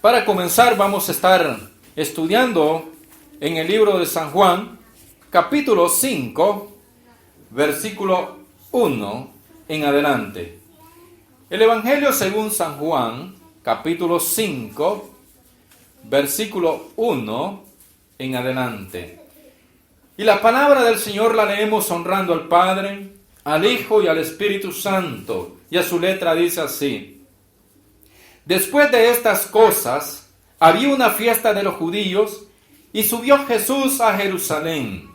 Para comenzar vamos a estar estudiando en el libro de San Juan, capítulo 5, versículo 1 en adelante. El Evangelio según San Juan, capítulo 5, versículo 1 en adelante. Y la palabra del Señor la leemos honrando al Padre, al Hijo y al Espíritu Santo. Y a su letra dice así: Después de estas cosas, había una fiesta de los judíos, y subió Jesús a Jerusalén.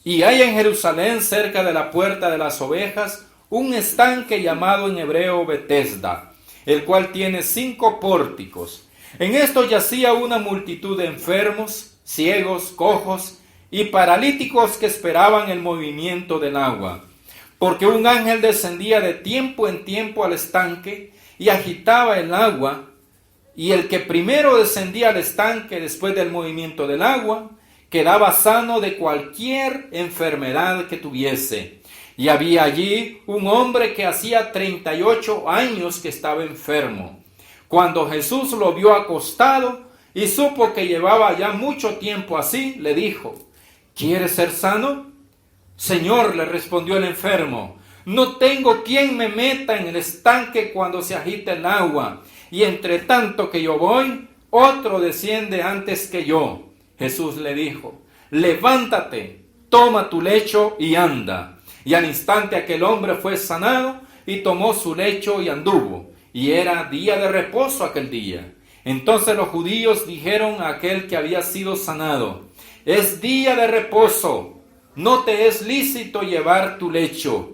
Y hay en Jerusalén, cerca de la puerta de las ovejas, un estanque llamado en hebreo Betesda, el cual tiene 5 pórticos. En esto yacía una multitud de enfermos, ciegos, cojos y paralíticos que esperaban el movimiento del agua. Porque un ángel descendía de tiempo en tiempo al estanque y agitaba el agua, y el que primero descendía al estanque después del movimiento del agua, quedaba sano de cualquier enfermedad que tuviese. Y había allí un hombre que hacía 38 años que estaba enfermo. Cuando Jesús lo vio acostado y supo que llevaba ya mucho tiempo así, le dijo: ¿Quieres ser sano? Señor, le respondió el enfermo, no tengo quien me meta en el estanque cuando se agita el agua, y entre tanto que yo voy, otro desciende antes que yo. Jesús le dijo: levántate, toma tu lecho y anda. Y al instante aquel hombre fue sanado y tomó su lecho y anduvo. Y era día de reposo aquel día. Entonces los judíos dijeron a aquel que había sido sanado: es día de reposo, no te es lícito llevar tu lecho.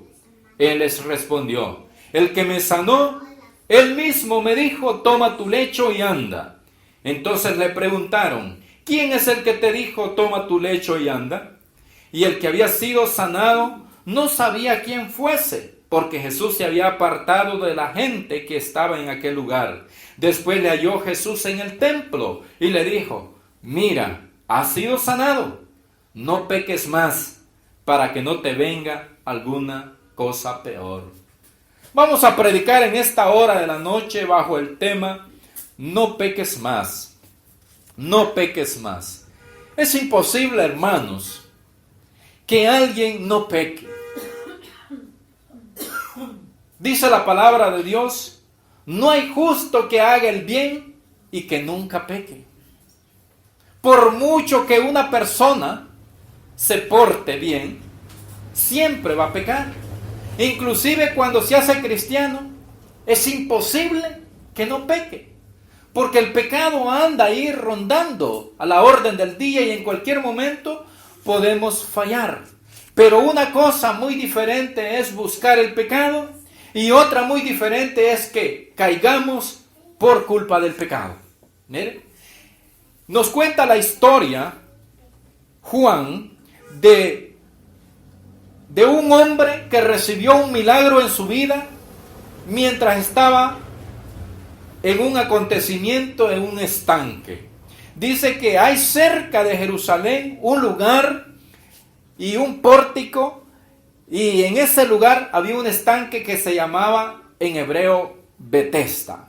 Él les respondió: el que me sanó, él mismo me dijo: toma tu lecho y anda. Entonces le preguntaron: ¿quién es el que te dijo: toma tu lecho y anda? Y el que había sido sanado no sabía quién fuese, porque Jesús se había apartado de la gente que estaba en aquel lugar. Después le halló Jesús en el templo y le dijo: mira, has sido sanado, no peques más, para que no te venga alguna cosa peor. Vamos a predicar en esta hora de la noche bajo el tema: no peques más, no peques más. Es imposible, hermanos, que alguien no peque. Dice la palabra de Dios: no hay justo que haga el bien y que nunca peque. Por mucho que una persona se porte bien, siempre va a pecar. Inclusive cuando se hace cristiano, es imposible que no peque, porque el pecado anda ahí rondando a la orden del día y en cualquier momento podemos fallar. Pero una cosa muy diferente es buscar el pecado y otra muy diferente es que caigamos por culpa del pecado. Miren, nos cuenta la historia Juan de un hombre que recibió un milagro en su vida mientras estaba en un acontecimiento en un estanque. Dice que hay cerca de Jerusalén un lugar y un pórtico, y en ese lugar había un estanque que se llamaba en hebreo Betesda.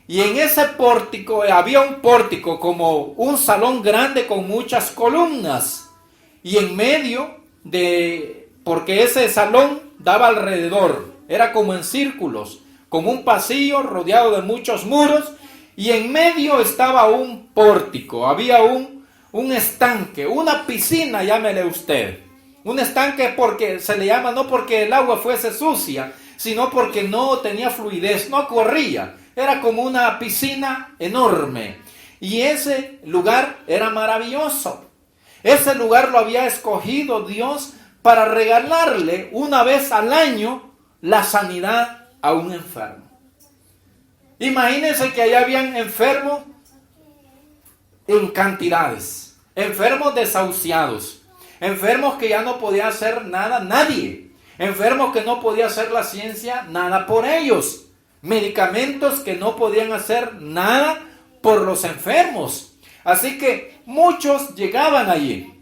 Y en ese pórtico había un pórtico como un salón grande con muchas columnas, y en medio porque ese salón daba alrededor, era como en círculos, como un pasillo rodeado de muchos muros, y en medio estaba un pórtico, había un estanque, una piscina, llámele usted. Un estanque porque se le llama no porque el agua fuese sucia, sino porque no tenía fluidez, no corría. Era como una piscina enorme. Y ese lugar era maravilloso. Ese lugar lo había escogido Dios para regalarle una vez al año la sanidad a un enfermo. Imagínense que allá habían enfermos en cantidades, enfermos desahuciados, enfermos que ya no podía hacer nada nadie, enfermos que no podía hacer la ciencia nada por ellos, medicamentos que no podían hacer nada por los enfermos. Así que muchos llegaban allí.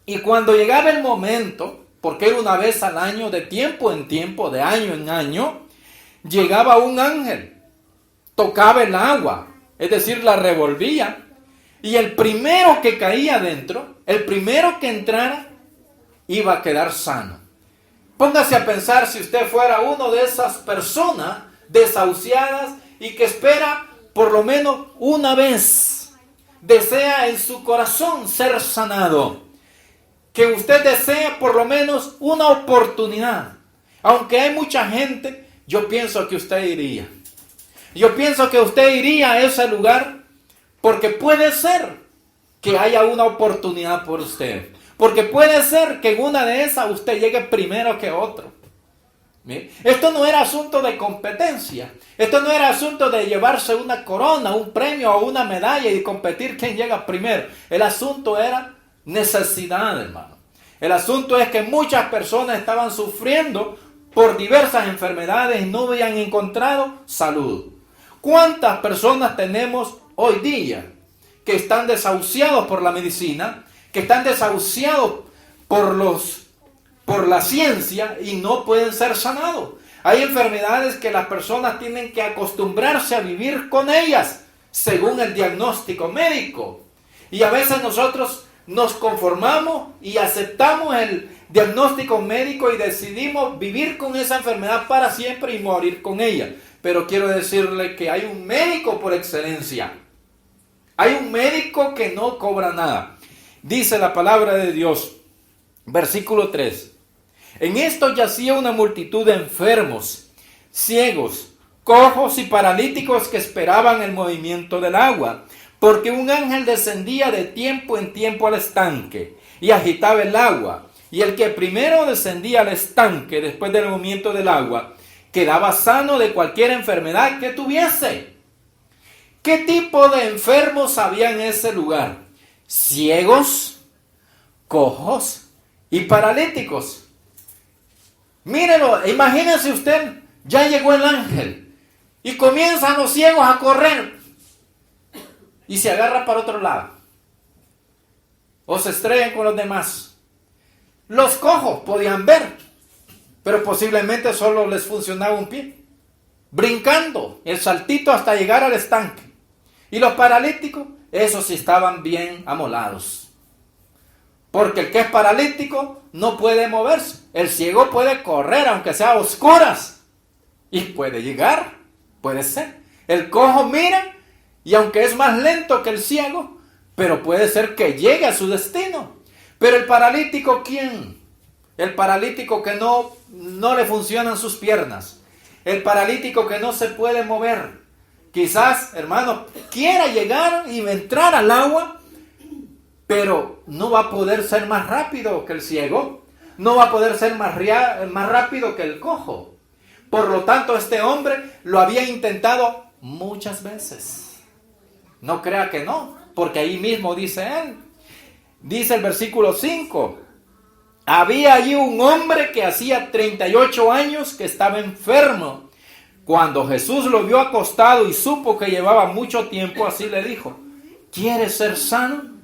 Y cuando llegaba el momento, porque era una vez al año, de tiempo en tiempo, de año en año, llegaba un ángel, tocaba el agua, es decir, la revolvía, y el primero que caía dentro, el primero que entrara, iba a quedar sano. Póngase a pensar si usted fuera uno de esas personas desahuciadas y que espera por lo menos una vez, desea en su corazón ser sanado, que usted desea por lo menos una oportunidad. Aunque hay mucha gente, yo pienso que usted iría. Yo pienso que usted iría a ese lugar porque puede ser que haya una oportunidad por usted. Porque puede ser que en una de esas usted llegue primero que otro. ¿Mire? Esto no era asunto de competencia. Esto no era asunto de llevarse una corona, un premio o una medalla y competir quién llega primero. El asunto era necesidad, hermano. El asunto es que muchas personas estaban sufriendo por diversas enfermedades y no habían encontrado salud. ¿Cuántas personas tenemos hoy día que están desahuciados por la medicina, que están desahuciados por la ciencia y no pueden ser sanados? Hay enfermedades que las personas tienen que acostumbrarse a vivir con ellas según el diagnóstico médico. Y a veces nosotros nos conformamos y aceptamos el diagnóstico médico y decidimos vivir con esa enfermedad para siempre y morir con ella. Pero quiero decirle que hay un médico por excelencia. Hay un médico que no cobra nada. Dice la palabra de Dios, versículo 3. En esto yacía una multitud de enfermos, ciegos, cojos y paralíticos que esperaban el movimiento del agua, porque un ángel descendía de tiempo en tiempo al estanque y agitaba el agua. Y el que primero descendía al estanque después del movimiento del agua, quedaba sano de cualquier enfermedad que tuviese. ¿Qué tipo de enfermos había en ese lugar? Ciegos, cojos y paralíticos. Mírelo, imagínese usted, ya llegó el ángel y comienzan los ciegos a correr y se agarra para otro lado o se estrellan con los demás. Los cojos podían ver, pero posiblemente solo les funcionaba un pie, brincando el saltito hasta llegar al estanque. Y los paralíticos, esos sí estaban bien amolados, porque el que es paralítico no puede moverse. El ciego puede correr aunque sea a oscuras y puede llegar, puede ser. El cojo mira y aunque es más lento que el ciego, pero puede ser que llegue a su destino. Pero el paralítico, ¿quién? El paralítico que no le funcionan sus piernas. El paralítico que no se puede mover. Quizás, hermano, quiera llegar y entrar al agua, pero no va a poder ser más rápido que el ciego. No va a poder ser más rápido que el cojo. Por lo tanto, este hombre lo había intentado muchas veces. No crea que no, porque ahí mismo dice él. Dice el versículo 5. Había allí un hombre que hacía 38 años que estaba enfermo. Cuando Jesús lo vio acostado y supo que llevaba mucho tiempo, así le dijo: ¿quieres ser sano?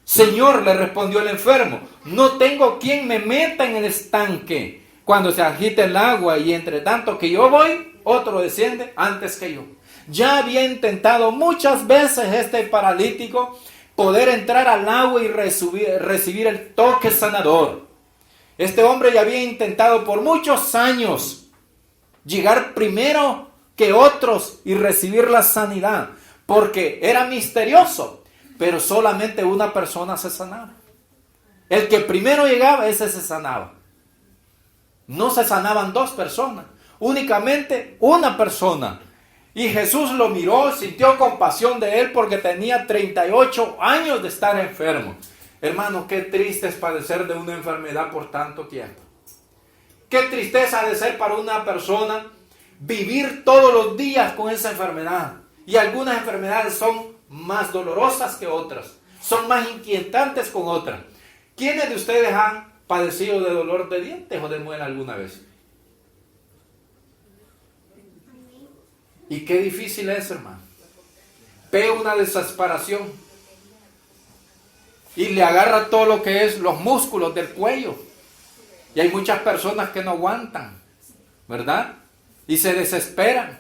Señor, le respondió el enfermo, no tengo quien me meta en el estanque cuando se agite el agua, y entre tanto que yo voy, otro desciende antes que yo. Ya había intentado muchas veces este paralítico poder entrar al agua y recibir el toque sanador. Este hombre ya había intentado por muchos años llegar primero que otros y recibir la sanidad, porque era misterioso, pero solamente una persona se sanaba. El que primero llegaba, ese se sanaba. No se sanaban dos personas, únicamente una persona. Y Jesús lo miró, sintió compasión de él porque tenía 38 años de estar enfermo. Hermano, qué triste es padecer de una enfermedad por tanto tiempo. Qué tristeza ha de ser para una persona vivir todos los días con esa enfermedad. Y algunas enfermedades son más dolorosas que otras, son más inquietantes con otras. ¿Quiénes de ustedes han padecido de dolor de dientes o de muela alguna vez? Y qué difícil es, hermano. Pega una desesperación y le agarra todo lo que es los músculos del cuello. Y hay muchas personas que no aguantan, ¿verdad? Y se desesperan.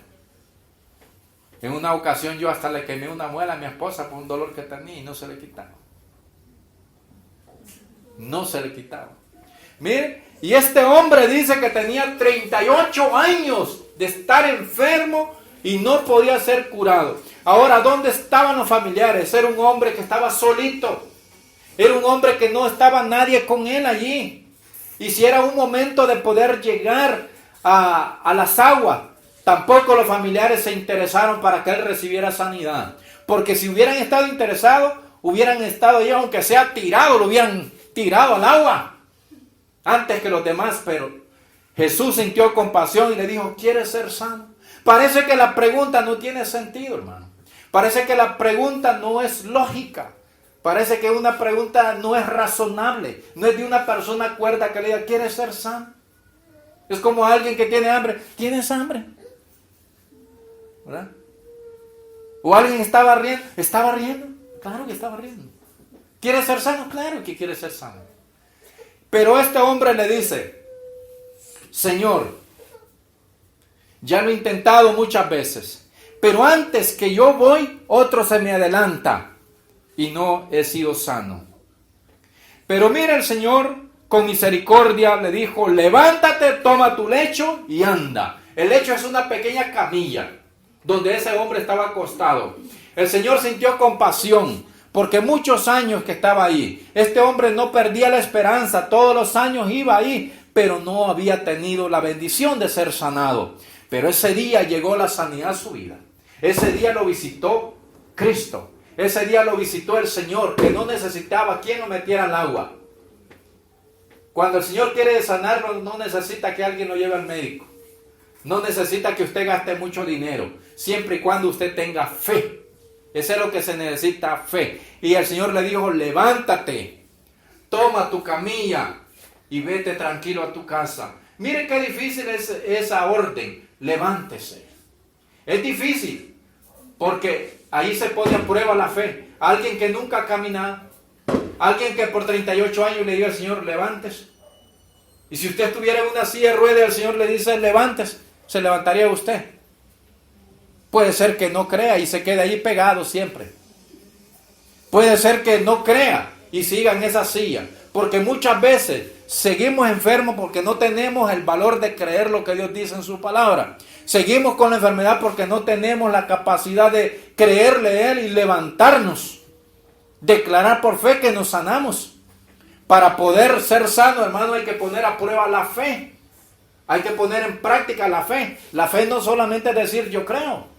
En una ocasión yo hasta le quemé una muela a mi esposa por un dolor que tenía y no se le quitaba. No se le quitaba. Mire, y este hombre dice que tenía 38 años de estar enfermo y no podía ser curado. Ahora, ¿dónde estaban los familiares? Era un hombre que estaba solito. Era un hombre que no estaba nadie con él allí. Y si era un momento de poder llegar a las aguas, tampoco los familiares se interesaron para que él recibiera sanidad. Porque si hubieran estado interesados, hubieran estado ahí, aunque sea tirado, lo hubieran tirado al agua antes que los demás. Pero Jesús sintió compasión y le dijo, ¿quieres ser sano? Parece que la pregunta no tiene sentido, hermano. Parece que la pregunta no es lógica. Parece que una pregunta no es razonable. No es de una persona cuerda que le diga, ¿quieres ser sano? Es como alguien que tiene hambre. ¿Tienes hambre? ¿Verdad? O alguien estaba riendo. ¿Estaba riendo? Claro que estaba riendo. ¿Quieres ser sano? Claro que quiere ser sano. Pero este hombre le dice, Señor, ya lo he intentado muchas veces, pero antes que yo voy, otro se me adelanta y no he sido sano. Pero mira, el Señor con misericordia le dijo, levántate, toma tu lecho y anda. El lecho es una pequeña camilla donde ese hombre estaba acostado. El Señor sintió compasión porque muchos años que estaba ahí. Este hombre no perdía la esperanza, todos los años iba ahí, pero no había tenido la bendición de ser sanado. Pero ese día llegó la sanidad a su vida. Ese día lo visitó Cristo. Ese día lo visitó el Señor, que no necesitaba quien lo metiera al agua. Cuando el Señor quiere sanarlo, no necesita que alguien lo lleve al médico. No necesita que usted gaste mucho dinero, siempre y cuando usted tenga fe. Eso es lo que se necesita, fe. Y el Señor le dijo, levántate, toma tu camilla y vete tranquilo a tu casa. Mire qué difícil es esa orden, levántese. Es difícil, porque ahí se pone a prueba la fe. Alguien que nunca ha caminado, alguien que por 38 años le diga al Señor, levántese. Y si usted estuviera en una silla de ruedas, el Señor le dice, levántese, ¿se levantaría usted? Puede ser que no crea y se quede ahí pegado siempre. Puede ser que no crea y siga en esa silla. Porque muchas veces seguimos enfermos porque no tenemos el valor de creer lo que Dios dice en su palabra. Seguimos con la enfermedad porque no tenemos la capacidad de creerle a Él y levantarnos. Declarar por fe que nos sanamos. Para poder ser sano, hermano, hay que poner a prueba la fe. Hay que poner en práctica la fe. La fe no solamente es decir yo creo.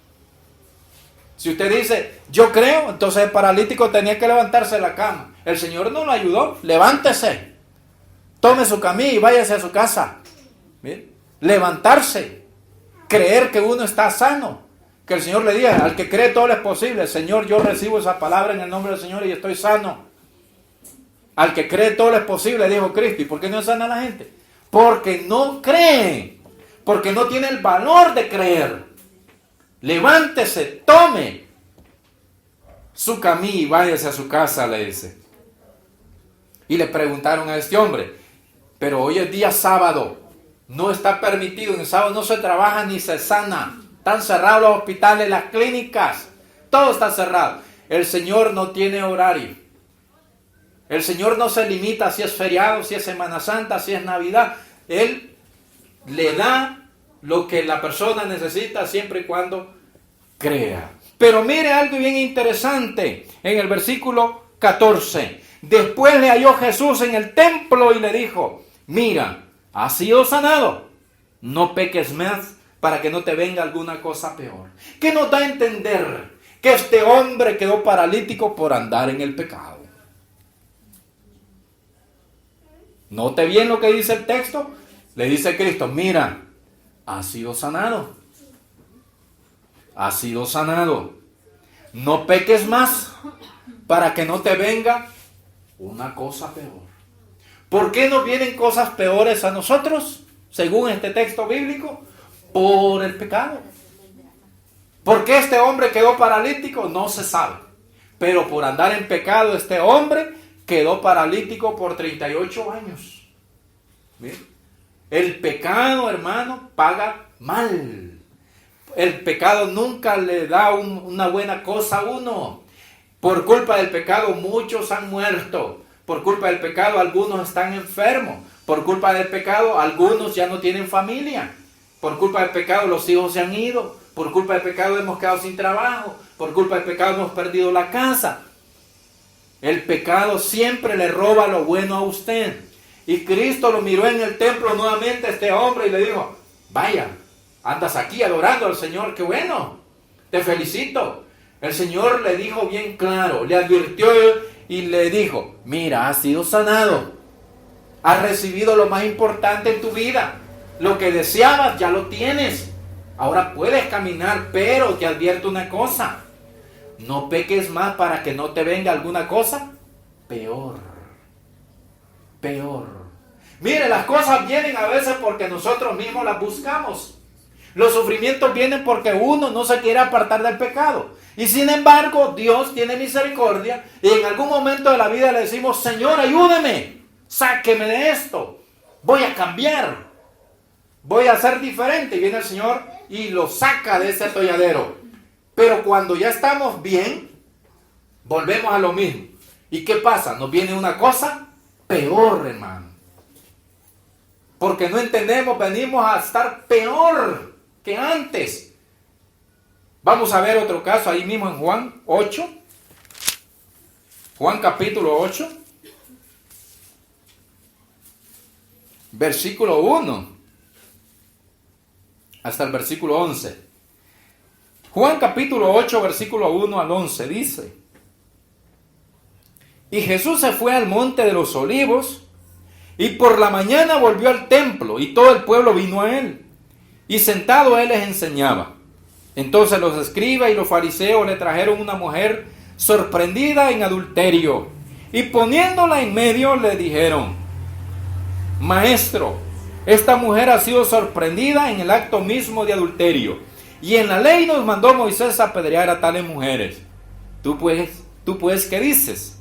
Si usted dice yo creo, entonces el paralítico tenía que levantarse de la cama. El Señor no lo ayudó. Levántese. Tome su camilla y váyase a su casa. ¿Bien? Levantarse. Creer que uno está sano. Que el Señor le diga, al que cree todo es posible. Señor, yo recibo esa palabra en el nombre del Señor y estoy sano. Al que cree todo es posible, dijo Cristo. ¿Y por qué no sana la gente? Porque no cree. Porque no tiene el valor de creer. Levántese, tome su camilla y váyase a su casa, le dice. Y le preguntaron a este hombre, pero hoy es día sábado, no está permitido, en el sábado no se trabaja ni se sana, están cerrados los hospitales, las clínicas, todo está cerrado. El Señor no tiene horario. El Señor no se limita si es feriado, si es Semana Santa, si es Navidad. Él le da lo que la persona necesita siempre y cuando crea. Pero mire algo bien interesante en el versículo 14. Después le halló Jesús en el templo y le dijo, mira, has sido sanado, no peques más para que no te venga alguna cosa peor. ¿Qué nos da a entender? Que este hombre quedó paralítico por andar en el pecado. Note bien lo que dice el texto. Le dice Cristo, mira, has sido sanado. Has sido sanado. No peques más para que no te venga una cosa peor. ¿Por qué nos vienen cosas peores a nosotros? Según este texto bíblico, por el pecado. ¿Por qué este hombre quedó paralítico? No se sabe. Pero por andar en pecado este hombre quedó paralítico por 38 años. ¿Bien? El pecado, hermano, paga mal. el pecado nunca le da una buena cosa a uno. Por culpa del pecado muchos han muerto. Por culpa del pecado algunos están enfermos. Por culpa del pecado algunos ya no tienen familia. Por culpa del pecado los hijos se han ido. Por culpa del pecado hemos quedado sin trabajo. Por culpa del pecado hemos perdido la casa. El pecado siempre le roba lo bueno a usted. Y Cristo lo miró en el templo nuevamente a este hombre y le dijo: vaya, andas aquí adorando al Señor, qué bueno, te felicito. El Señor le dijo bien claro, le advirtió y le dijo: mira, has sido sanado. Has recibido lo más importante en tu vida. Lo que deseabas ya lo tienes. Ahora puedes caminar, pero te advierto una cosa: no peques más para que no te venga alguna cosa peor. Peor. Mire, las cosas vienen a veces porque nosotros mismos las buscamos. Los sufrimientos vienen porque uno no se quiere apartar del pecado. Y sin embargo, Dios tiene misericordia y en algún momento de la vida le decimos: Señor, ayúdeme, sáqueme de esto, voy a cambiar, voy a ser diferente. Y viene el Señor y lo saca de ese atolladero. Pero cuando ya estamos bien, volvemos a lo mismo. ¿Y qué pasa? Nos viene una cosa peor, hermano. Porque no entendemos, venimos a estar peor que antes. Vamos a ver otro caso ahí mismo en Juan 8. Juan capítulo 8. Versículo 1. Hasta el versículo 11. Juan capítulo 8, versículo 1 al 11 dice: y Jesús se fue al monte de los olivos, y por la mañana volvió al templo, y todo el pueblo vino a él, y sentado él les enseñaba. Entonces los escribas y los fariseos le trajeron una mujer sorprendida en adulterio, y poniéndola en medio le dijeron: Maestro, esta mujer ha sido sorprendida en el acto mismo de adulterio, y en la ley nos mandó Moisés apedrear a tales mujeres. Tú pues, ¿qué dices?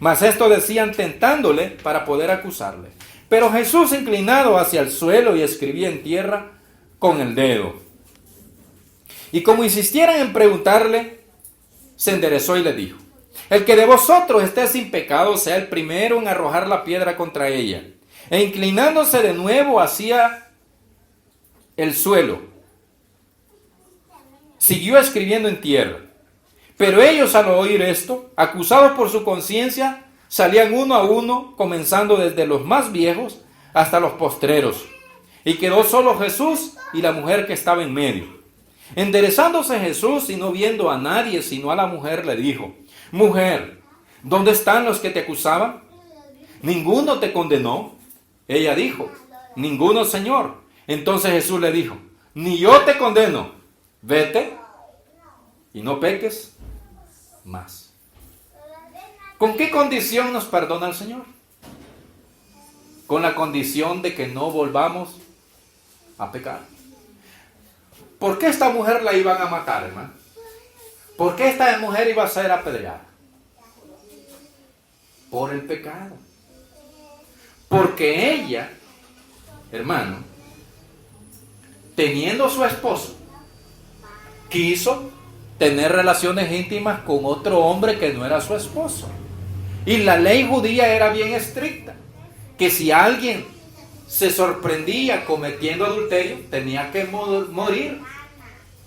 Mas esto decían tentándole para poder acusarle. Pero Jesús, inclinado hacia el suelo y escribía en tierra con el dedo. Y como insistieran en preguntarle, se enderezó y le dijo: el que de vosotros esté sin pecado sea el primero en arrojar la piedra contra ella. E inclinándose de nuevo hacia el suelo, siguió escribiendo en tierra. Pero ellos, al oír esto, acusados por su conciencia, salían uno a uno, comenzando desde los más viejos hasta los postreros. Y quedó solo Jesús y la mujer que estaba en medio. Enderezándose Jesús y no viendo a nadie sino a la mujer, le dijo: Mujer, ¿dónde están los que te acusaban? ¿Ninguno te condenó? Ella dijo: Ninguno, Señor. Entonces Jesús le dijo: Ni yo te condeno. Vete y no peques más. ¿Con qué condición nos perdona el Señor? Con la condición de que no volvamos a pecar. ¿Por qué esta mujer la iban a matar, hermano? ¿Por qué esta mujer iba a ser apedreada? Por el pecado. Porque ella, hermano, teniendo su esposo, quiso tener relaciones íntimas con otro hombre que no era su esposo. Y la ley judía era bien estricta, que si alguien se sorprendía cometiendo adulterio, tenía que morir.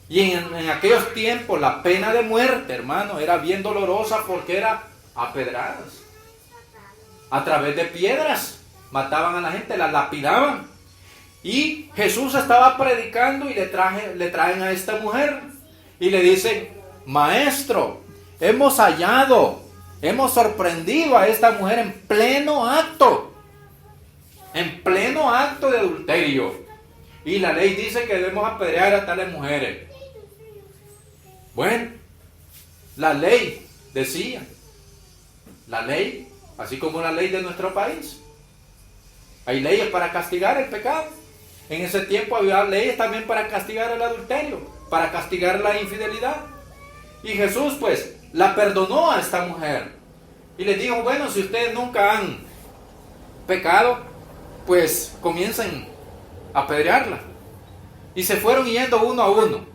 Y en aquellos tiempos la pena de muerte, hermano, era bien dolorosa porque era a pedradas. A través de piedras mataban a la gente, la lapidaban. Y Jesús estaba predicando y le traen a esta mujer y le dicen: Maestro, hemos hallado, hemos sorprendido a esta mujer en pleno acto de adulterio. Y la ley dice que debemos apedrear a tales mujeres. Bueno, la ley decía, la ley, así como la ley de nuestro país, hay leyes para castigar el pecado. En ese tiempo había leyes también para castigar el adulterio, para castigar la infidelidad. Y Jesús pues la perdonó a esta mujer y les dijo: bueno, si ustedes nunca han pecado, pues comiencen a apedrearla. Y se fueron yendo uno a uno.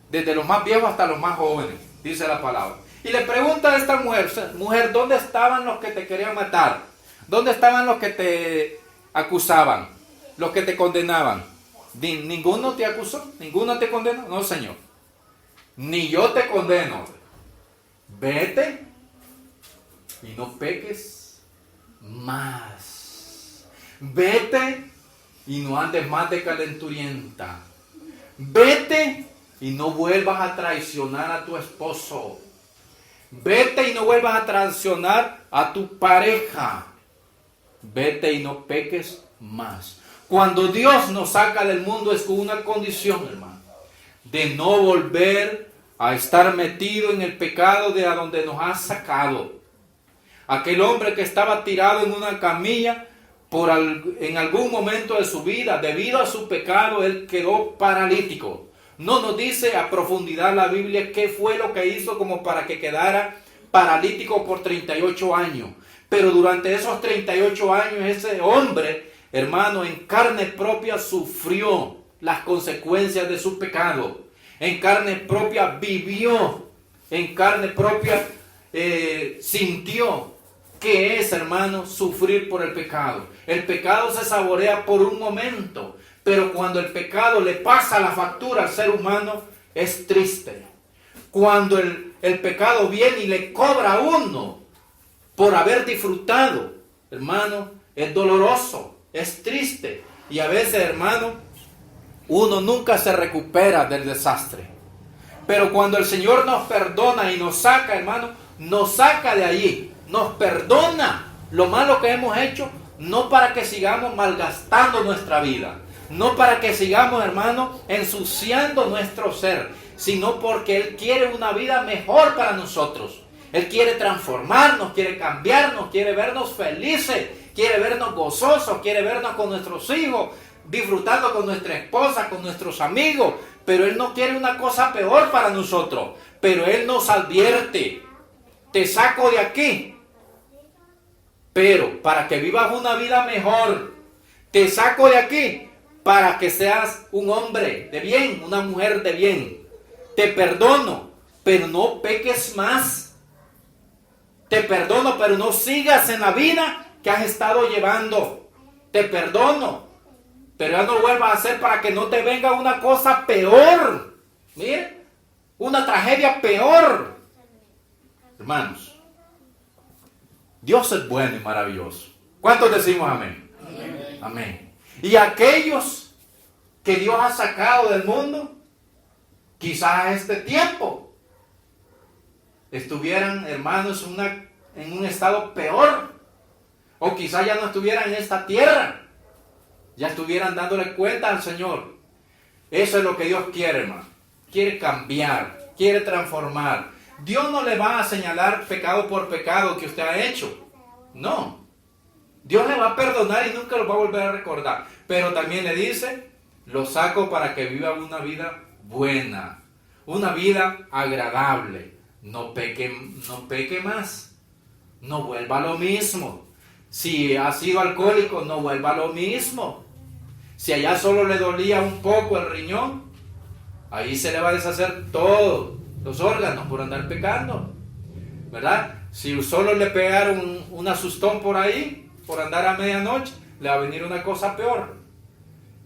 desde los más viejos hasta los más jóvenes, dice la palabra. Y le pregunta a esta mujer, ¿dónde estaban los que te querían matar? ¿Dónde estaban los que te acusaban? Los que te condenaban. ¿Ninguno te acusó? ¿Ninguno te condenó? No, Señor. Ni yo te condeno. Vete y no peques más. Vete y no andes más de calenturienta. Vete y no vuelvas a traicionar a tu esposo. Vete y no vuelvas a traicionar a tu pareja. Vete y no peques más. Cuando Dios nos saca del mundo es con una condición, hermano, de no volver a estar metido en el pecado de a donde nos ha sacado. Aquel hombre que estaba tirado en una camilla en algún momento de su vida, debido a su pecado, él quedó paralítico. No nos dice a profundidad la Biblia qué fue lo que hizo como para que quedara paralítico por 38 años. Pero durante esos 38 años ese hombre, hermano, en carne propia sufrió las consecuencias de su pecado. En carne propia vivió. En carne propia sintió qué es, hermano, sufrir por el pecado. El pecado se saborea por un momento. Pero cuando el pecado le pasa la factura al ser humano, es triste. Cuando el pecado viene y le cobra a uno por haber disfrutado, hermano, es doloroso, es triste. Y a veces, hermano, uno nunca se recupera del desastre. Pero cuando el Señor nos perdona y nos saca, hermano, nos saca de allí, nos perdona lo malo que hemos hecho, no para que sigamos malgastando nuestra vida, no para que sigamos, hermano, ensuciando nuestro ser, sino porque Él quiere una vida mejor para nosotros. Él quiere transformarnos, quiere cambiarnos, quiere vernos felices, quiere vernos gozosos, quiere vernos con nuestros hijos, disfrutando con nuestra esposa, con nuestros amigos. Pero Él no quiere una cosa peor para nosotros. Pero Él nos advierte: te saco de aquí, pero para que vivas una vida mejor. Te saco de aquí para que seas un hombre de bien, una mujer de bien. Te perdono, pero no peques más. Te perdono, pero no sigas en la vida que has estado llevando. Te perdono, pero ya no lo vuelvas a hacer para que no te venga una cosa peor. Mire, una tragedia peor. Hermanos, Dios es bueno y maravilloso. ¿Cuántos decimos amén? Amén. Amén. Y aquellos que Dios ha sacado del mundo, quizás a este tiempo estuvieran, hermanos, en un estado peor. O quizás ya no estuvieran en esta tierra. Ya estuvieran dándole cuenta al Señor. Eso es lo que Dios quiere, hermano. Quiere cambiar, quiere transformar. Dios no le va a señalar pecado por pecado que usted ha hecho. No. Dios le va a perdonar y nunca lo va a volver a recordar. Pero también le dice: lo saco para que viva una vida buena, una vida agradable. No peque más. No vuelva a lo mismo. Si ha sido alcohólico, no vuelva a lo mismo. Si allá solo le dolía un poco el riñón, ahí se le va a deshacer todos los órganos por andar pecando, ¿verdad? Si solo le pegaron un asustón por ahí, por andar a medianoche, le va a venir una cosa peor.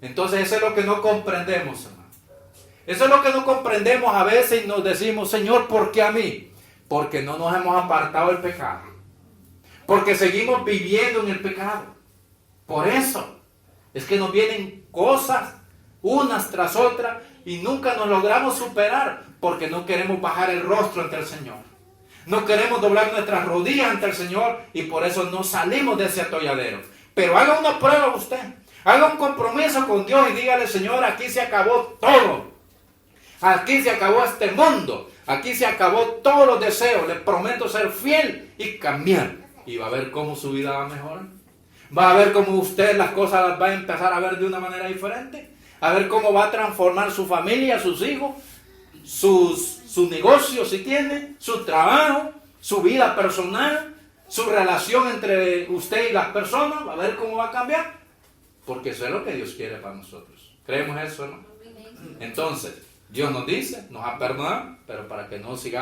Entonces eso es lo que no comprendemos, hermano. Eso es lo que no comprendemos a veces y nos decimos: Señor, ¿por qué a mí? Porque no nos hemos apartado del pecado. Porque seguimos viviendo en el pecado. Por eso es que nos vienen cosas unas tras otras y nunca nos logramos superar, porque no queremos bajar el rostro ante el Señor. No queremos doblar nuestras rodillas ante el Señor y por eso no salimos de ese atolladero. Pero haga una prueba usted. Haga un compromiso con Dios y dígale: Señor, aquí se acabó todo. Aquí se acabó este mundo. Aquí se acabó todos los deseos. Le prometo ser fiel y cambiar. Y va a ver cómo su vida va a mejorar. Va a ver cómo usted las cosas las va a empezar a ver de una manera diferente. A ver cómo va a transformar su familia, sus hijos, su negocio si tiene, su trabajo, su vida personal, su relación entre usted y las personas. Va a ver cómo va a cambiar. Porque eso es lo que Dios quiere para nosotros. ¿Creemos eso, no? Entonces, Dios nos dice, nos va a perdonar, pero para que no sigamos